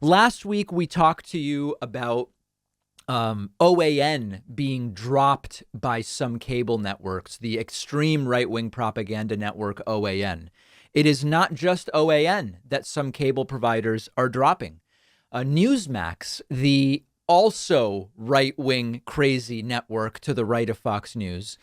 Last week, we talked to you about OAN being dropped by some cable networks, the extreme right-wing propaganda network OAN. It is not just OAN that some cable providers are dropping. Newsmax, the also right-wing crazy network to the right of Fox News,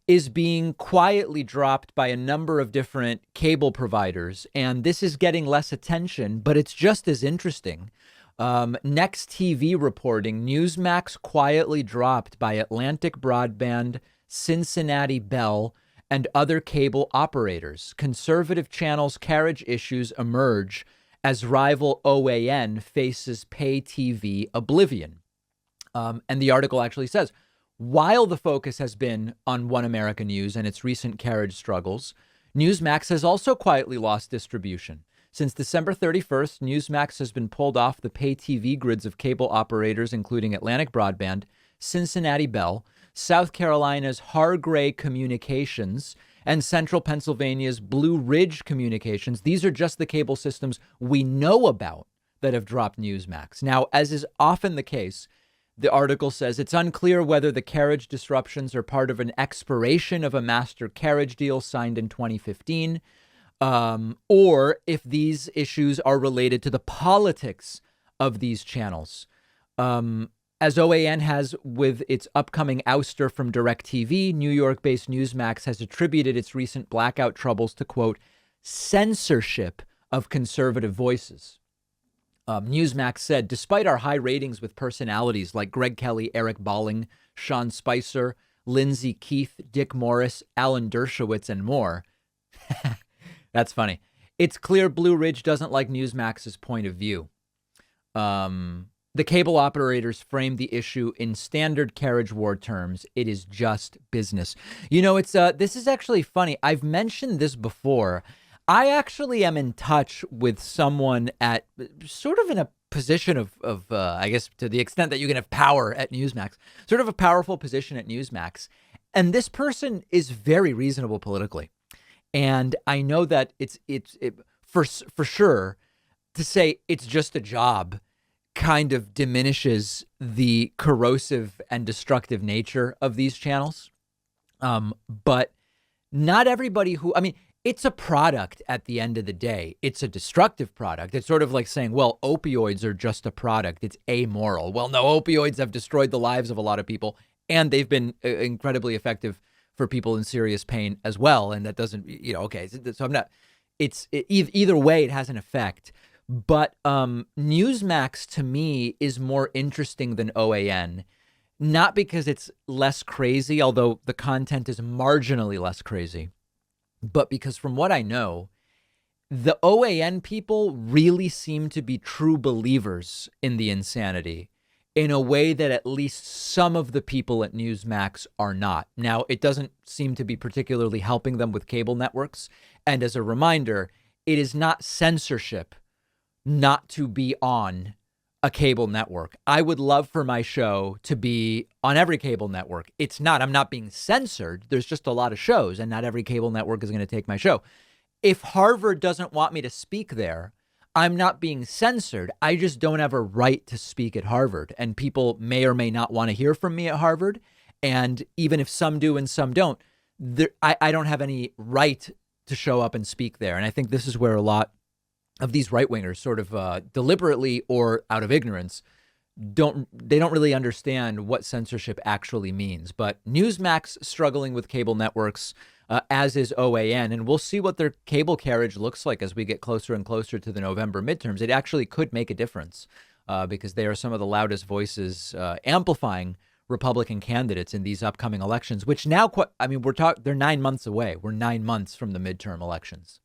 is being quietly dropped by a number of different cable providers. And this is getting less attention, but it's just as interesting. Next TV reporting, Newsmax quietly dropped by Atlantic Broadband, Cincinnati Bell, and other cable operators. Conservative channels' carriage issues emerge as rival OAN faces pay TV oblivion. And the article actually says, while the focus has been on One America News and its recent carriage struggles, Newsmax has also quietly lost distribution. Since December 31st, Newsmax has been pulled off the pay TV grids of cable operators, including Atlantic Broadband, Cincinnati Bell, South Carolina's Hargray Communications, and Central Pennsylvania's Blue Ridge Communications. These are just the cable systems we know about that have dropped Newsmax. Now, as is often the case, the article says it's unclear whether the carriage disruptions are part of an expiration of a master carriage deal signed in 2015, or if these issues are related to the politics of these channels. As OAN has with its upcoming ouster from DirecTV, New York-based Newsmax has attributed its recent blackout troubles to, quote, censorship of conservative voices. Newsmax said, despite our high ratings with personalities like Greg Kelly, Eric Bolling, Sean Spicer, Lindsay Keith, Dick Morris, Alan Dershowitz, and more. That's funny. It's clear Blue Ridge doesn't like Newsmax's point of view. The cable operators framed the issue in standard carriage war terms. It is just business. You know, this is actually funny. I've mentioned this before. I actually am in touch with someone at sort of in a position of I guess to the extent that you can have power at Newsmax, sort of a powerful position at Newsmax. And this person is very reasonable politically. And I know that it's for sure to say it's just a job kind of diminishes the corrosive and destructive nature of these channels. But not everybody it's a product at the end of the day. It's a destructive product. It's sort of like saying, well, opioids are just a product. It's amoral. Well, no, opioids have destroyed the lives of a lot of people, and they've been incredibly effective for people in serious pain as well. And that doesn't, okay. So I'm not, either way, it has an effect. But Newsmax to me is more interesting than OAN, not because it's less crazy, although the content is marginally less crazy, but because from what I know, the OAN people really seem to be true believers in the insanity in a way that at least some of the people at Newsmax are not. Now, it doesn't seem to be particularly helping them with cable networks. And as a reminder, it is not censorship not to be on a cable network. I would love for my show to be on every cable network. It's not. I'm not being censored. There's just a lot of shows, and not every cable network is going to take my show. If Harvard doesn't want me to speak there, I'm not being censored. I just don't have a right to speak at Harvard. And people may or may not want to hear from me at Harvard. And even if some do and some don't, I don't have any right to show up and speak there. And I think this is where a lot of these right-wingers sort of deliberately or out of ignorance don't really understand what censorship actually means. But Newsmax struggling with cable networks, as is OAN, and we'll see what their cable carriage looks like as we get closer and closer to the November midterms. It actually could make a difference because they are some of the loudest voices amplifying Republican candidates in these upcoming elections, which now, they're 9 months away. We're 9 months from the midterm elections.